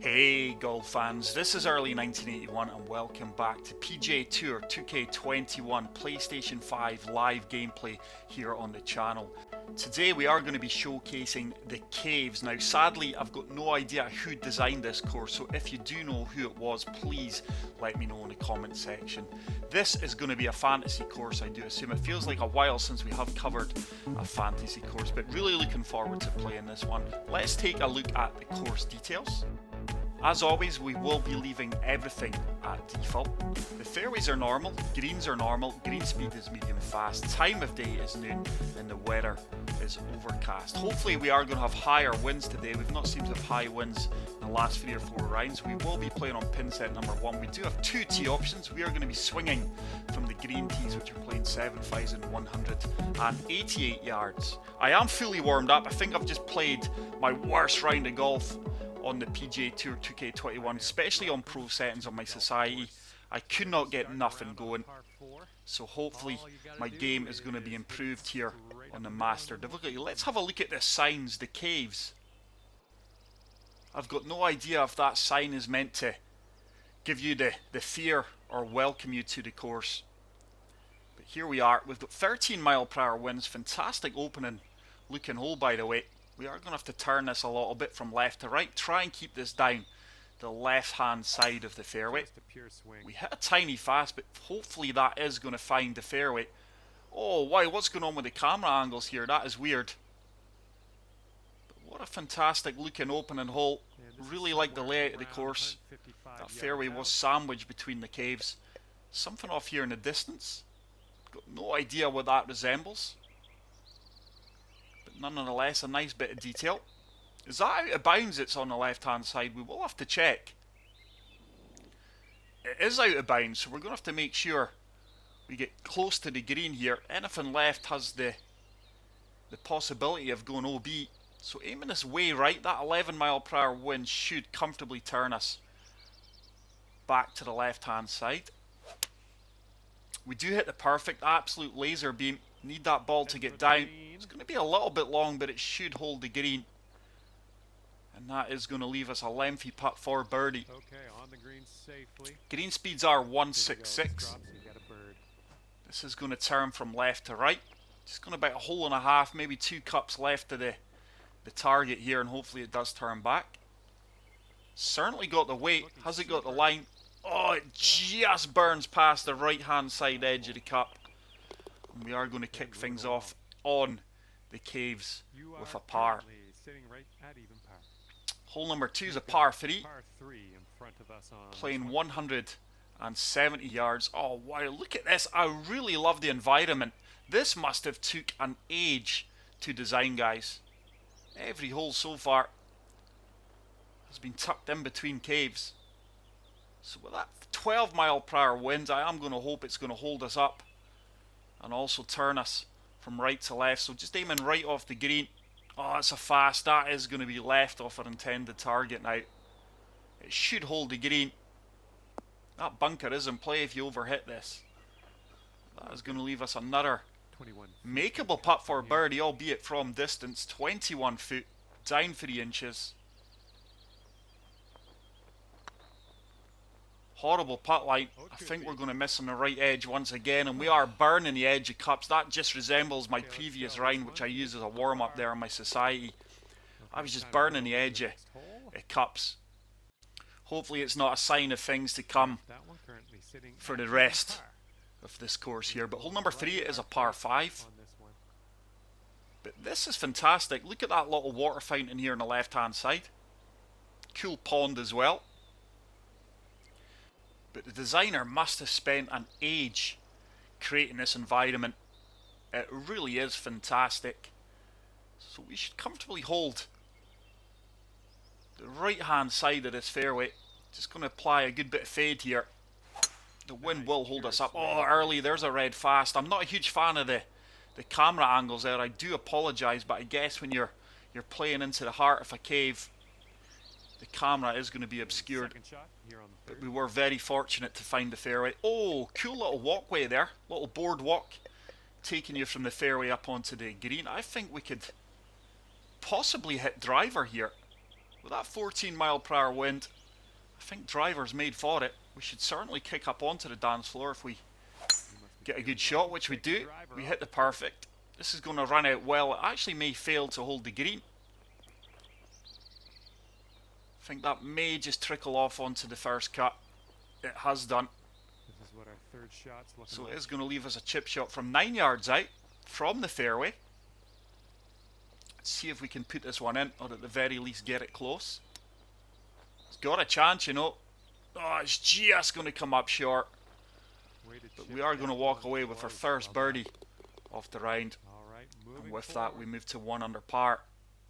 Hey golf fans, this is early 1981 and welcome back to PGA Tour 2K21 PlayStation 5 live gameplay here on the channel. Today we are going to be showcasing the Caves. Now sadly I've got no idea who designed this course, so if you do know who it was, please let me know in the comment section. This is going to be a fantasy course, I do assume. It feels like a while since we have covered a fantasy course, but really looking forward to playing this one. Let's take a look at the course details. As always, we will be leaving everything at default. The fairways are normal, greens are normal, green speed is medium fast, time of day is noon, and the weather is overcast. Hopefully we are going to have higher winds today. We've not seemed to have high winds in the last 3 or 4 rounds. We will be playing on pin set number 1. We do have 2 tee options. We are going to be swinging from the green tees, which are playing 7,188 yards. I am fully warmed up. I think I've just played my worst round of golf on the PGA Tour 2K21, especially on pro settings on my Society. I could not get nothing going, so hopefully my game is going to be improved here on the Master difficulty. Let's have a look at the signs, the Caves. I've got no idea if that sign is meant to give you the fear or welcome you to the course. But here we are. We've got 13 mile per hour winds, fantastic opening looking hole by the way. We are going to have to turn this a little bit from left to right. Try and keep this down the left hand side of the fairway. We hit a tiny fast, but hopefully that is going to find the fairway. Oh wow, what's going on with the camera angles here? That is weird. But what a fantastic looking opening hole. Really like the layout of the course. That fairway was sandwiched between the caves. Something off here in the distance. Got no idea what that resembles. Nonetheless, a nice bit of detail. Is that out of bounds? It's on the left hand side. We will have to check. It is out of bounds, so we're going to have to make sure we get close to the green here. Anything left has the possibility of going OB. So aiming this way right, that 11 mile per hour wind should comfortably turn us back to the left hand side. We do hit the perfect absolute laser beam. Need that ball to get down. It's going to be a little bit long, but it should hold the green. And that is going to leave us a lengthy putt for birdie. Okay, on the green safely. Green speeds are 166. This is going to turn from left to right. Just going to about a hole and a half, maybe 2 cups left to the target here, and hopefully it does turn back. Certainly got the weight. Has it got the line? Oh, it just burns past the right hand side edge of the cup. And we are going to kick things off on the Caves with a par. Hole number 2 is a par 3. Playing 170 yards. Oh wow, look at this. I really love the environment. This must have took an age to design, guys. Every hole so far has been tucked in between caves. So with that 12 mile per hour wind, I am going to hope it's going to hold us up and also turn us from right to left. So just aiming right off the green. Oh, it's a fast. That is going to be left off our intended target now. It should hold the green. That bunker is in play if you overhit this. That is going to leave us another makeable putt for birdie, albeit from distance. 21 foot, down 3 inches. Horrible putt line. I think we're going to miss on the right edge once again, and we are burning the edge of cups. That just resembles my previous round, which I used as a warm-up there on my Society. I was just burning the edge of cups. Hopefully it's not a sign of things to come for the rest of this course here. But hole number 3 is a par 5. But this is fantastic. Look at that little water fountain here on the left-hand side. Cool pond as well. But the designer must have spent an age creating this environment. It really is fantastic. So we should comfortably hold the right hand side of this fairway. Just going to apply a good bit of fade here. The wind will hold us up. Oh, early, there's a red fast. I'm not a huge fan of the camera angles there. I do apologise, but I guess when you're playing into the heart of a cave, the camera is going to be obscured. But we were very fortunate to find the fairway. Oh, cool little walkway there. Little boardwalk taking you from the fairway up onto the green. I think we could possibly hit driver here. With that 14 mph wind, I think driver's made for it. We should certainly kick up onto the dance floor if we get a good shot, which we do. We hit the perfect. This is going to run out well. It actually may fail to hold the green. I think that may just trickle off onto the first cut. It has done. This is what our third shot's looking So like. it is going to leave us a chip shot from 9 yards out from the fairway. Let's see if we can put this one in, or at the very least get it close. It's got a chance, you know. Oh, it's just going to come up short. But we are going to walk away with our first birdie of the round. And with that, we move to 1 under par.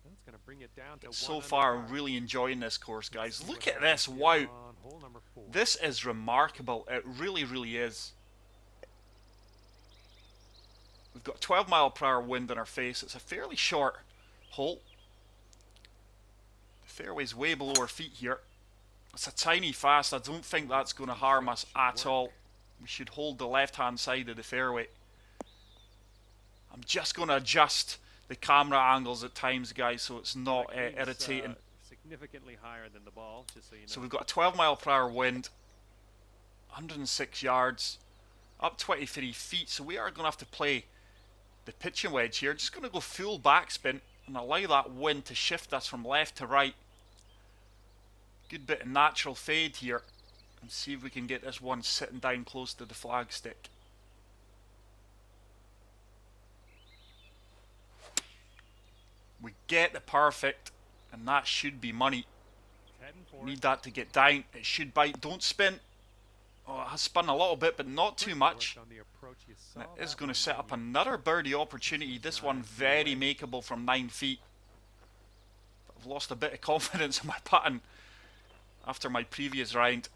That's going to bring it down to So far, I'm really enjoying this course, guys. Look at this. Wow. This is remarkable. It really, really is. We've got 12 mph wind in our face. It's a fairly short hole. The fairway's way below our feet here. It's a tiny fast. I don't think that's going to harm us at all. We should hold the left-hand side of the fairway. I'm just going to adjust the camera angles at times, guys, so it's not irritating. Significantly higher than the ball, just so you know. So we've got a 12 mph wind, 106 yards, up 23 feet. So we are going to have to play the pitching wedge here. Just going to go full backspin and allow that wind to shift us from left to right. Good bit of natural fade here, and see if we can get this one sitting down close to the flagstick. We get the perfect, and that should be money. Need that to get down. It should bite. Don't spin. Oh, it has spun a little bit, but not too much. And it is going to set up another birdie opportunity. This one very makeable from 9 feet. I've lost a bit of confidence in my putting after my previous round.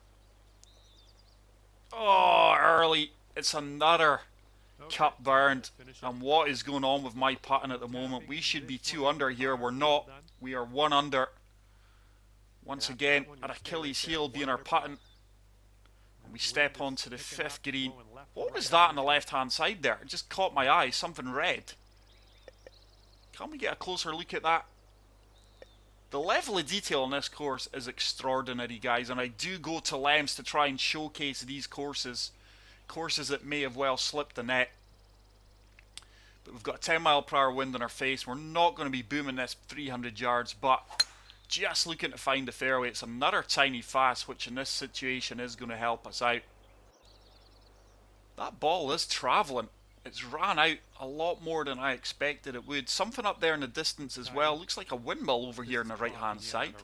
Oh, early. It's another cup burned. And what is going on with my putting at the moment? We should be 2 under here. We're not. We are 1 under. Once again, at Achilles' heel being our putting. And we step onto the 5th green. What was that on the left-hand side there? It just caught my eye. Something red. Can we get a closer look at that? The level of detail on this course is extraordinary, guys, and I do go to lengths to try and showcase these courses that may have well slipped the net. But we've got a 10 mph wind in our face. We're not going to be booming this 300 yards, but just looking to find the fairway. It's another tiny fast, which in this situation is going to help us out. That ball is travelling. It's ran out a lot more than I expected it would. Something up there in the distance as well. Looks like a windmill over here on the right hand side.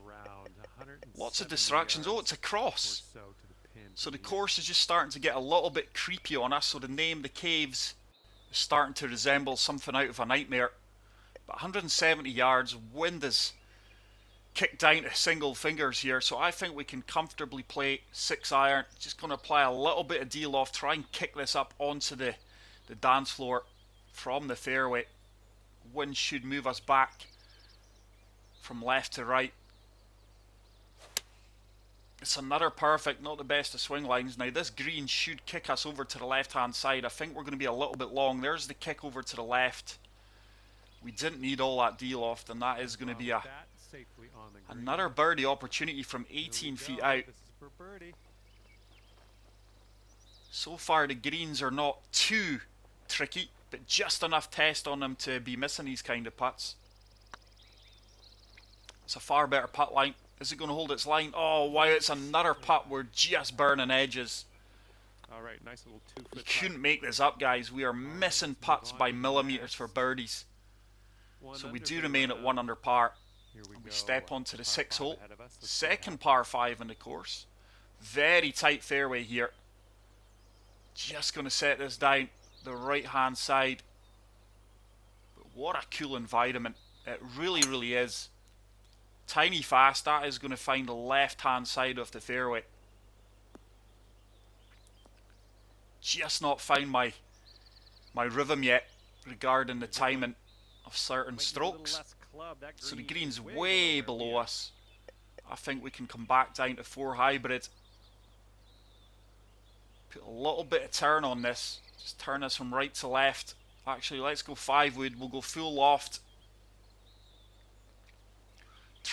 Lots of distractions. Oh, it's a cross. So the course is just starting to get a little bit creepy on us. So the name, the Caves, is starting to resemble something out of a nightmare. But 170 yards, wind is kicked down to single fingers here. So I think we can comfortably play 6 iron. Just going to apply a little bit of de-loft. Try and kick this up onto the dance floor from the fairway. Wind should move us back from left to right. It's another perfect, not the best of swing lines. Now this green should kick us over to the left hand side. I think we're going to be a little bit long. There's the kick over to the left. We didn't need all that de-loft, and that is going to be another birdie opportunity from 18 feet out. So far the greens are not too tricky, but just enough test on them to be missing these kind of putts. It's a far better putt line. Is it going to hold its line? Oh wow, it's another putt. We're just burning edges. Alright, nice little 2-foot. You couldn't make this up, guys. We are missing putts by millimeters for birdies. So we do remain at 1 under par. We step onto the 6th hole. Second par 5 in the course. Very tight fairway here. Just going to set this down the right hand side. But what a cool environment. It really, really is. Tiny fast. That is going to find the left hand side of the fairway. Just not found my rhythm yet regarding the timing of certain strokes. So the green's way below us. I think we can come back down to 4 hybrid. Put a little bit of turn on this. Just turn this from right to left. Actually, let's go 5 wood. We'll go full loft.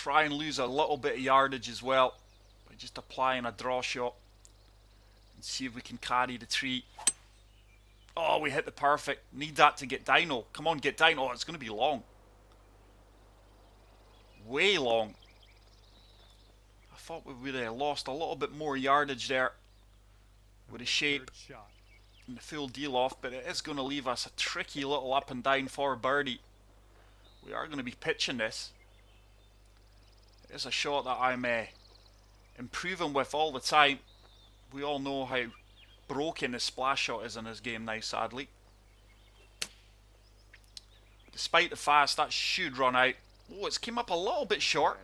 try and lose a little bit of yardage as well by just applying a draw shot and see if we can carry the tree. Oh, we hit the perfect. Need that to get dyno. Come on, get dyno. Oh, it's going to be long. Way long. I thought we would have lost a little bit more yardage there with the shape and the full deal off, but it is going to leave us a tricky little up and down for birdie. We are going to be pitching this. It is a shot that I'm improving with all the time. We all know how broken the splash shot is in this game now, sadly. Despite the fast, that should run out. Oh, it's came up a little bit short.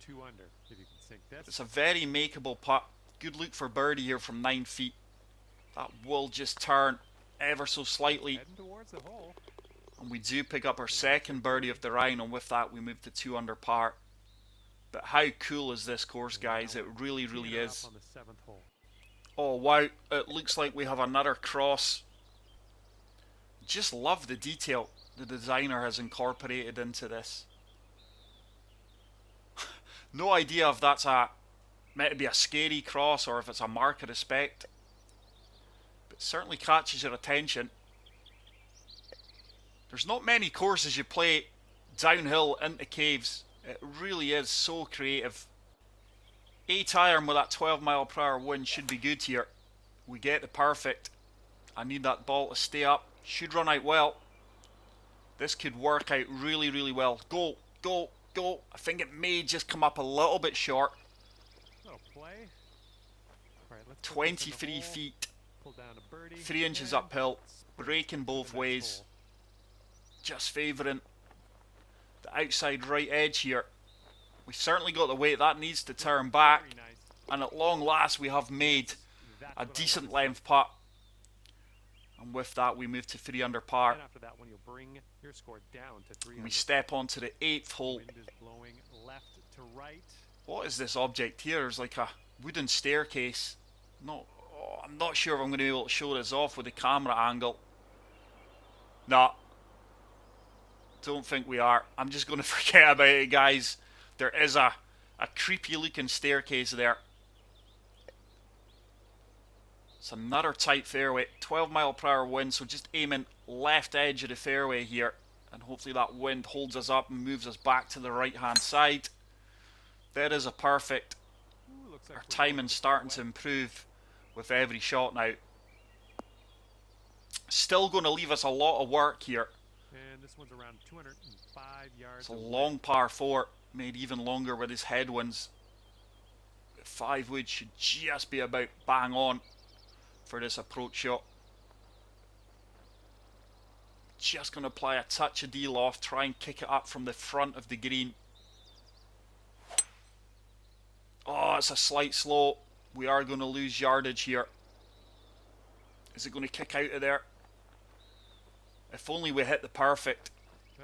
2 under, if you can sink this. It's a very makeable putt. Good look for birdie here from 9 feet. That will just turn ever so slightly. Heading towards the hole. And we do pick up our second birdie of the round, and with that we move to 2 under par. But how cool is this course, guys? It really, really is. On the 7th hole. Oh wow, it looks like we have another cross. Just love the detail the designer has incorporated into this. No idea if that's meant to be a scary cross or if it's a mark of respect. But it certainly catches your attention. There's not many courses you play downhill into caves. It really is so creative. 8 iron with that 12 mph wind should be good here. We get the perfect. I need that ball to stay up. Should run out well. This could work out really, really well. Go, go, go. I think it may just come up a little bit short. Oh, play. Right, let's 23 feet. Pull down a birdie. 3 inches uphill. Breaking both ways. Just favouring the outside right edge here. We certainly got the weight. That needs to turn back. And at long last we have made a decent length putt. And with that we move to 3 under par. And after that one, you'll bring your score down to 3 And we step onto the 8th hole. Wind is blowing left to right. What is this object here? There's like a wooden staircase. No, oh, I'm not sure if I'm going to be able to show this off with the camera angle. Nah. Don't think we are. I'm just going to forget about it, guys. There is a creepy looking staircase there. It's another tight fairway. 12 mph wind, so just aiming left edge of the fairway here. And hopefully that wind holds us up and moves us back to the right hand side. That is a perfect. Ooh, looks like Our timing's starting to improve with every shot now. Still going to leave us a lot of work here. And this one's around 205 yards. It's a long par 4, made even longer with his headwinds. 5 wood should just be about bang on for this approach shot. Just going to apply a touch of deal off, try and kick it up from the front of the green. Oh, it's a slight slow. We are going to lose yardage here. Is it going to kick out of there? If only we hit the perfect.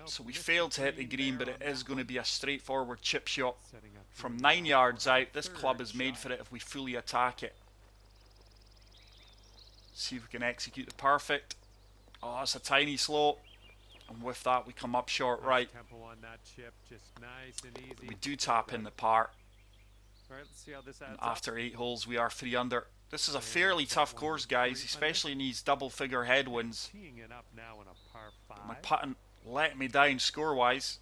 So we failed to hit the green, but it is going to be a straightforward chip shot. From 9 yards out, this club is made for it if we fully attack it. See if we can execute the perfect. Oh, it's a tiny slope. And with that, we come up short right. Tempo on that chip, just nice and easy. We do tap in the par. All right, let's see how this adds After 8 holes, we are 3 under. This is a fairly tough course, guys, especially in these double-figure headwinds. Teeing it up now in a par 5. My putting let me down score-wise.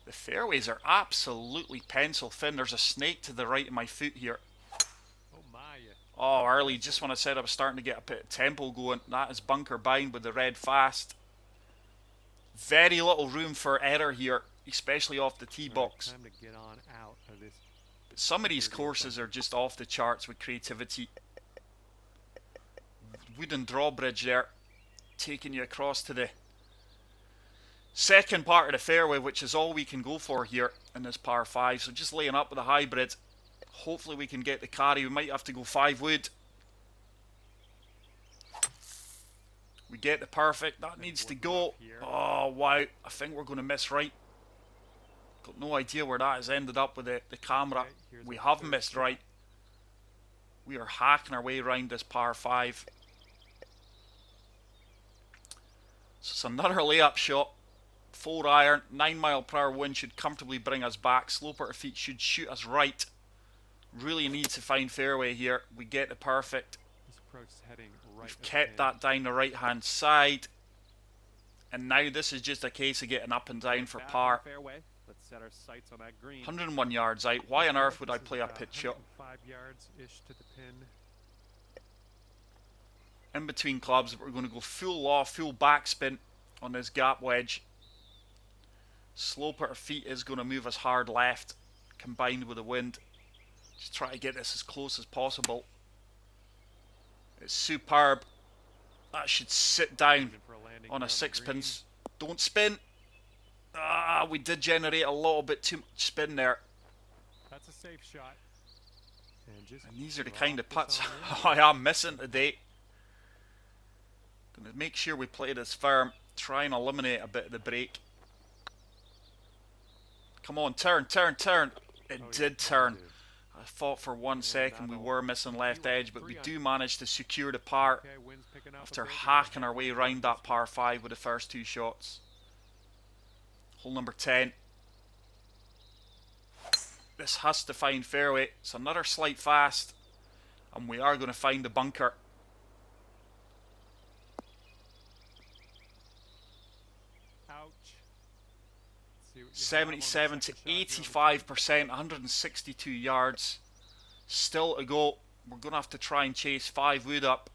The fairways are absolutely pencil thin. There's a snake to the right of my foot here. Oh my. Oh, early, just when I said I was starting to get a bit of tempo going. That is bunker bind with the red fast. Very little room for error here, especially off the tee box. Time to get on out of this. But some of these courses are just off the charts with creativity. Wooden drawbridge there, taking you across to the second part of the fairway, which is all we can go for here in this par 5. So just laying up with a hybrid. Hopefully we can get the carry. We might have to go 5 wood. We get the perfect. That needs to go. Oh, wow. I think we're going to miss right. Got no idea where that has ended up with the camera. We have missed right. We are hacking our way around this par 5. So it's another layup shot. 4 iron, 9 mile per hour wind should comfortably bring us back. Slow putter feet should shoot us right. Really need to find fairway here. We get the perfect. This approach is heading right. We've kept that down the right hand side. And now this is just a case of getting up and down for par. Fairway. Let's set our sights on that green. 101 yards out. Why on earth would I play a pitch shot? 5 yards-ish to the pin. In between clubs, we're going to go full off, full backspin on this gap wedge. Slow putter feet is going to move us hard left, combined with the wind. Just try to get this as close as possible. It's superb. That should sit down on a sixpence. Don't spin. Ah, we did generate a little bit too much spin there. That's a safe shot. And these are the kind of putts I am missing today. Gonna make sure we play this firm. Try and eliminate a bit of the break. Come on, turn, turn, turn. It did turn. I thought for 1 second we were missing left edge, but we do manage to secure the par after hacking our way around that par 5 with the first 2 shots. Hole number 10. This has to find fairway. It's another slight fast, and we are going to find the bunker. Ouch. 77 to 85%, 162 yards. Still to go. We're going to have to try and chase 5 wood up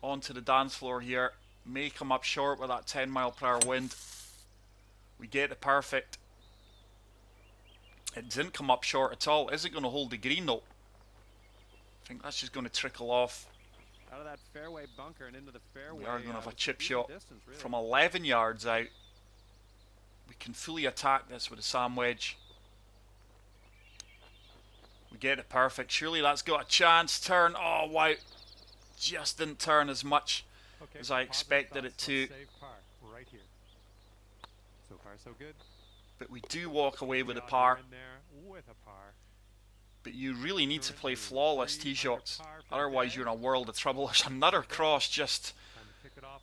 onto the dance floor here. May come up short with that 10 mile per hour wind. We get the perfect. It didn't come up short at all. Is it going to hold the green though? I think that's just going to trickle off. Out of that fairway bunker and into the fairway. We are going to have a chip shot from 11 yards out. We can fully attack this with a sand wedge. We get it perfect. Surely that's got a chance. Turn. Oh, wow. Just didn't turn as much as I expected it to. Right here. So far, so good. But we do walk away with a par. But you really need to play flawless tee shots. Otherwise, you're in a world of trouble. There's another cross just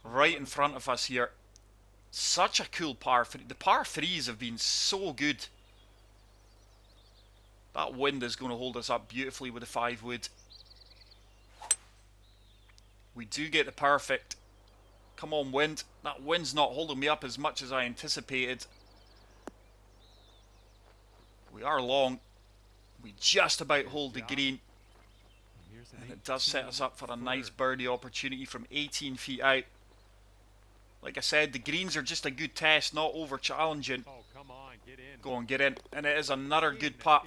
right in front of us here. Such a cool par 3. The par 3s have been so good. That wind is going to hold us up beautifully with the 5 wood. We do get the perfect. Come on, wind. That wind's not holding me up as much as I anticipated. We are long. We just about hold the green. And it does set us up for a nice birdie opportunity from 18 feet out. Like I said, the greens are just a good test, not over challenging. Oh, come on, get in. Go on, get in. And it is another good putt.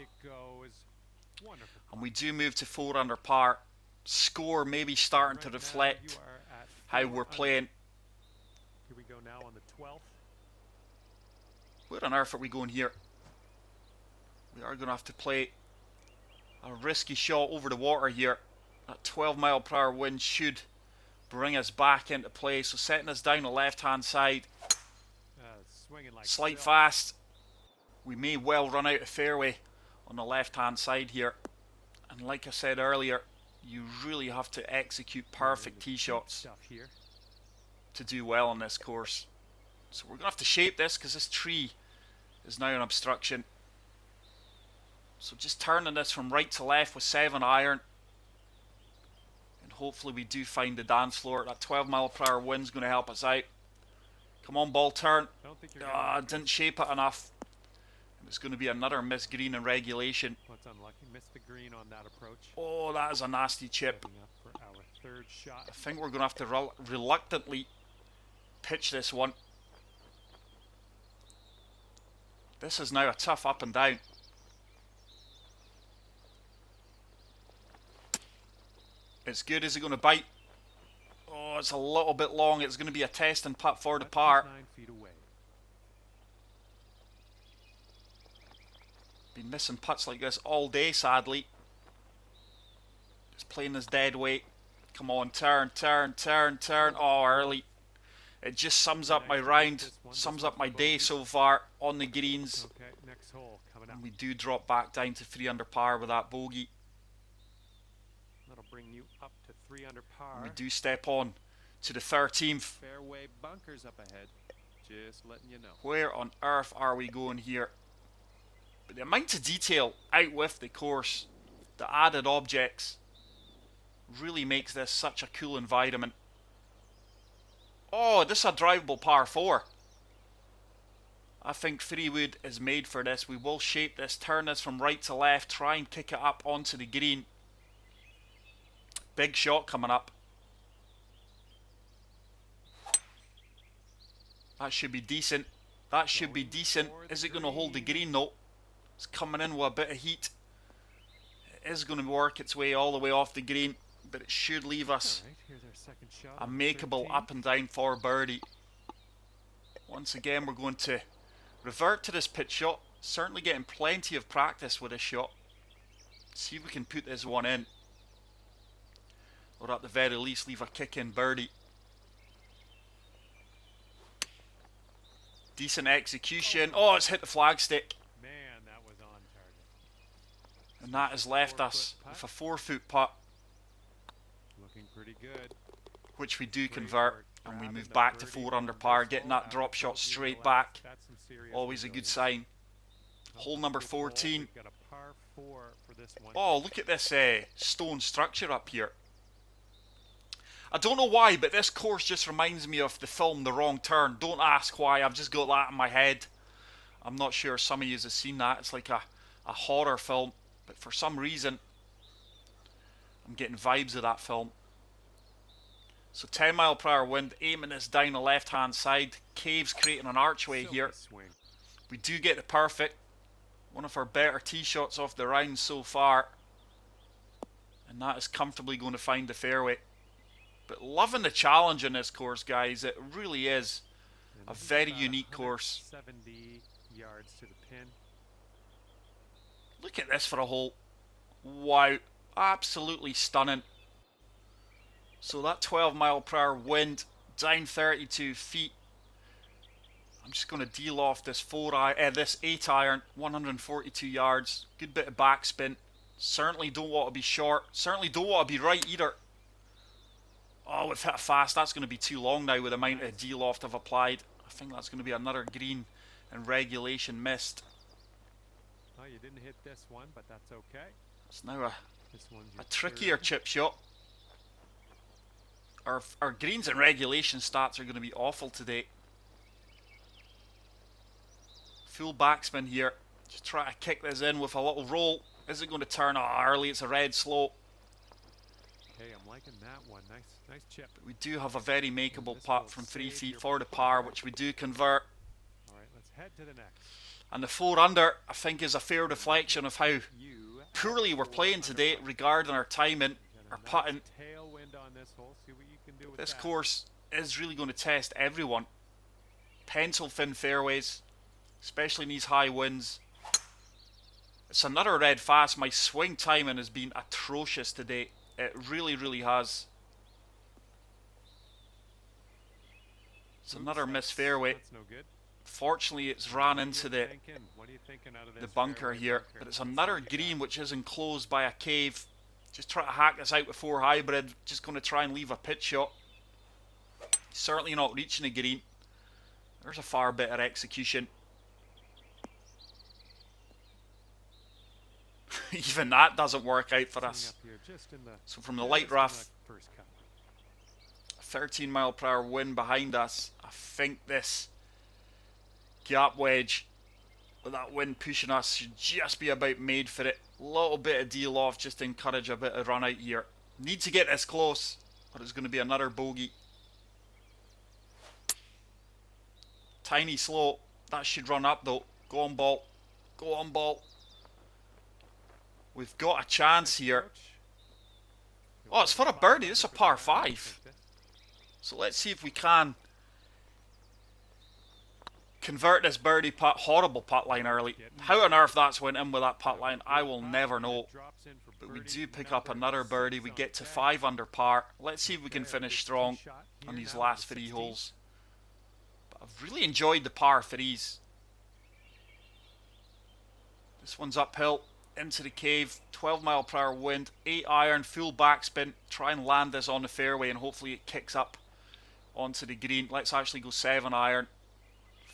And we do move to 4 under par. Score maybe starting to reflect how we're playing. Here we go now on the 12th. Where on earth are we going here? We are going to have to play a risky shot over the water here. That 12 mile per hour wind should bring us back into play. So setting us down the left hand side. Slight fast. We may well run out of fairway on the left hand side here. And like I said earlier, you really have to execute perfect tee shots to do well on this course. So we're going to have to shape this because this tree is now an obstruction. So just turning this from right to left with 7 iron. And hopefully we do find the dance floor. That 12 mile per hour wind's going to help us out. Come on, ball turn. Didn't shape it enough. And it's going to be another missed green in regulation. What's unlucky? Missed the green on that approach. Oh, that is a nasty chip. For our 3rd shot. I think we're going to have to reluctantly pitch this one. This is now a tough up and down. It's good. Is it going to bite? Oh, it's a little bit long. It's going to be a test and putt for the par. 9 feet away. Been missing putts like this all day, sadly. Just playing this dead weight. Come on, turn, turn, turn, turn. Oh, early. It just sums up my round, sums up my day so far on the greens. Okay, next hole coming up. And we do drop back down to 3 under par with that bogey. That'll bring you up to 3 under par. We do step on to the 13th. Fairway bunkers up ahead. Just letting you know. Where on earth are we going here? But the amount of detail out with the course, the added objects, really makes this such a cool environment. Oh, this is a drivable par 4. I think 3-wood is made for this. We will shape this, turn this from right to left, try and kick it up onto the green. Big shot coming up. That should be decent. That should be decent. Is it going to hold the green though? It's coming in with a bit of heat. It is going to work its way all the way off the green, but it should leave us a makeable up and down for birdie. Once again, we're going to revert to this pitch shot. Certainly getting plenty of practice with this shot. See if we can put this one in, or at the very least leave a kick in birdie. Decent execution. Oh, it's hit the flagstick. Man, that was on target. And that has left us with a 4-foot putt, Looking pretty good. which we do convert, and we move back to 4 under par, getting that drop shot straight back. Always a good sign. Hole number 14. Got a par 4 for this one. Oh, look at this stone structure up here. I don't know why, but this course just reminds me of the film The Wrong Turn. Don't ask why, I've just got that in my head. I'm not sure some of you have seen that. It's like a horror film, but for some reason I'm getting vibes of that film. So 10 mile per hour wind, aiming this down the left hand side. Caves creating an archway here. We do get the perfect. One of our better tee shots off the round so far, and that is comfortably going to find the fairway. But loving the challenge in this course, guys. It really is a very unique course. 70 yards to the pin. Look at this for a hole. Wow, absolutely stunning. So that 12 mile per hour wind, down 32 feet. I'm just going to deal off this 8 iron, 142 yards. Good bit of backspin. Certainly don't want to be short. Certainly don't want to be right either. Oh, we've hit fast. That's going to be too long now with the amount of deal off I've applied. I think that's going to be another green and regulation missed. Oh, you didn't hit this one, but that's okay. It's now This one's a trickier chip shot. Our greens and regulation stats are going to be awful today. Full backspin here. Just try to kick this in with a little roll. Is it going to turn early? It's a red slope. Hey, I'm liking that one. Nice chip. But we do have a very makeable putt from 3 feet for the par, which we do convert. All right, let's head to the next. And the 4 under, I think, is a fair reflection of how poorly we're playing today regarding our timing, our putting. Tailwind on this hole. See what you can do with This that. course is really going to test everyone. Pencil thin fairways, especially in these high winds. It's another red fast. My swing timing has been atrocious today. It really, really has. It's another missed fairway. That's no good. Fortunately, it's ran into the What are you thinking out of this bunker fairway here. bunker? But it's another green which is enclosed by a cave. Just try to hack this out with 4 hybrid. Just going to try and leave a pitch shot. Certainly not reaching the green. There's a far better execution. Even that doesn't work out for us. Up here, just in the, So from the light rough, first cut. 13 mile per hour wind behind us. I think this gap wedge with that wind pushing us should just be about made for it. A little bit of deal off just to encourage a bit of run out here. Need to get this close, but it's going to be another bogey. Tiny slope. That should run up though. Go on ball. Go on ball. We've got a chance here. Oh, it's for a birdie. This is a par 5. So let's see if we can convert this birdie putt. Horrible putt line early. How on earth that's went in with that putt line, I will never know. But we do pick up another birdie. We get to 5 under par. Let's see if we can finish strong on these last 3 holes. But I've really enjoyed the par 3s. This one's uphill. Into the cave, 12 mile per hour wind, 8 iron, full backspin. Try and land this on the fairway and hopefully it kicks up onto the green. Let's actually go 7 iron.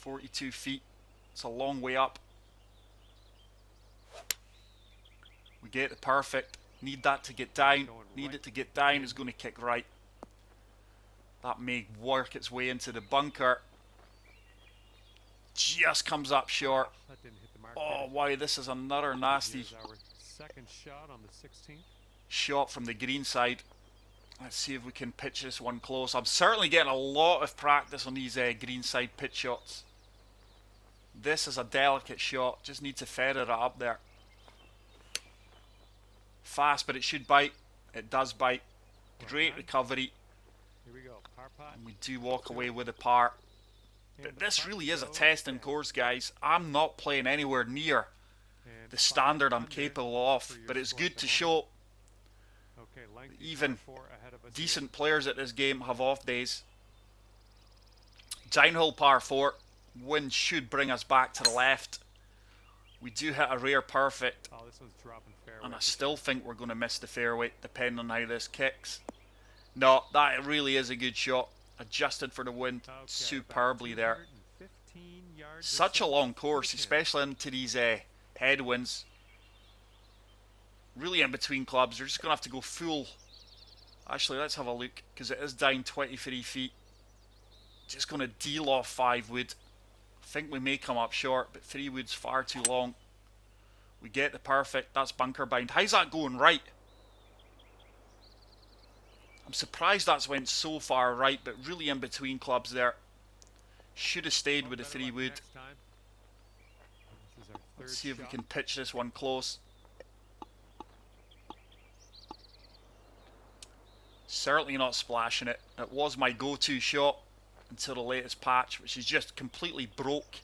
42 feet. It's a long way up. We get the perfect. Need that to get down. Need it to get down. It's going to kick right. That may work its way into the bunker. Just comes up short. That didn't hit the mark. Oh, wow, this is another nasty Here's our second shot on the 16th. shot from the green side. Let's see if we can pitch this one close. I'm certainly getting a lot of practice on these green side pitch shots. This is a delicate shot. Just need to feather it up there. Fast, but it should bite. It does bite. Great recovery. Here we go. Par putt. And we do walk away with a par. And But the this putt really is a goes testing down. course, guys. I'm not playing anywhere near And the five standard I'm under capable of. for your But it's score good at to the show moment. Okay, lengthy even par 4 ahead of us decent players at this game have off days. Downhill par 4. Wind should bring us back to the left. We do hit a rare perfect. Here. Oh, this one's dropping fairway. And I still think we're going to miss the fairway, depending on how this kicks. No, that really is a good shot. Adjusted for the wind Okay, superbly about there. 215 yards or Such a so long to course, the pin. especially into these headwinds. Really in between clubs. You're just going to have to go full. Actually, let's have a look, because it is down 23 feet. Just going to deal off 5 wood. I think we may come up short, but 3 wood's far too long. We get the perfect. That's bunker bind. How's that going right? I'm surprised that's went so far right, but really in between clubs there. Should have stayed with the Better 3 luck wood. next time. This is our Let's third see if we shot. can pitch this one close. Certainly not splashing it. It was my go-to shot until the latest patch, which is just completely broke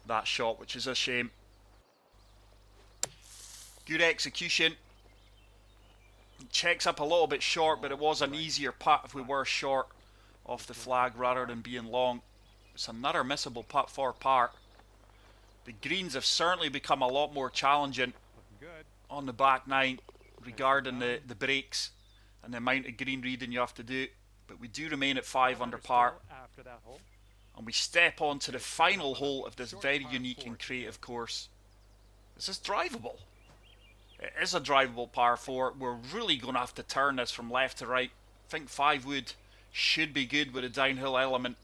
that shot, which is a shame. Good execution. Checks up a little bit short, but it was an easier putt if we were short off the flag rather than being long. It's another missable putt for par. The greens have certainly become a lot more challenging Looking good. on the back nine regarding the breaks and the amount of green reading you have to do. But we do remain at 5 under par. Still after that hole. And we step on to the final hole of this very unique and creative course. This is drivable. It is a drivable par 4. We're really going to have to turn this from left to right. I think 5 wood should be good with a downhill element.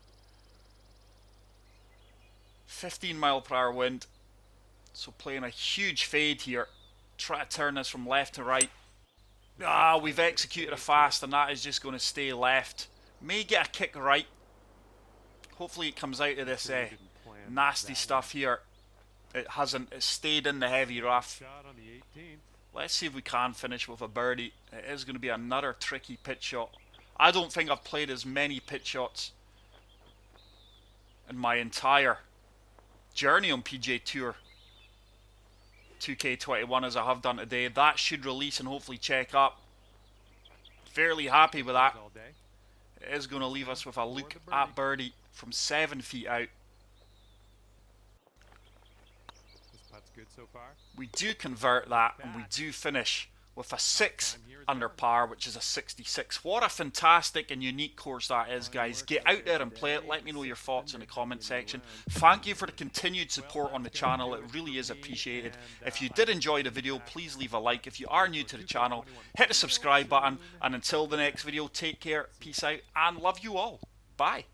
15 mile per hour wind. So playing a huge fade here. Try to turn this from left to right. Ah, we've executed a fast and that is just going to stay left. May get a kick right. Hopefully it comes out of this Sure we didn't plan nasty that stuff here. It hasn't. It stayed in the heavy rough. Shot on the 18th. Let's see if we can finish with a birdie. It is going to be another tricky pitch shot. I don't think I've played as many pitch shots in my entire journey on PGA Tour 2K21 as I have done today. That should release and hopefully check up. Fairly happy with that. All day. It is going to leave us with a look at birdie from 7 feet out. This putt's good so far. We do convert that and we do finish with a 6 under par, which is a 66. What a fantastic and unique course that is, guys. Get out there and play it. Let me know your thoughts in the comment section. Thank you for the continued support on the channel. It really is appreciated. If you did enjoy the video, please leave a like. If you are new to the channel, hit the subscribe button. And until the next video, take care, peace out, and love you all. Bye.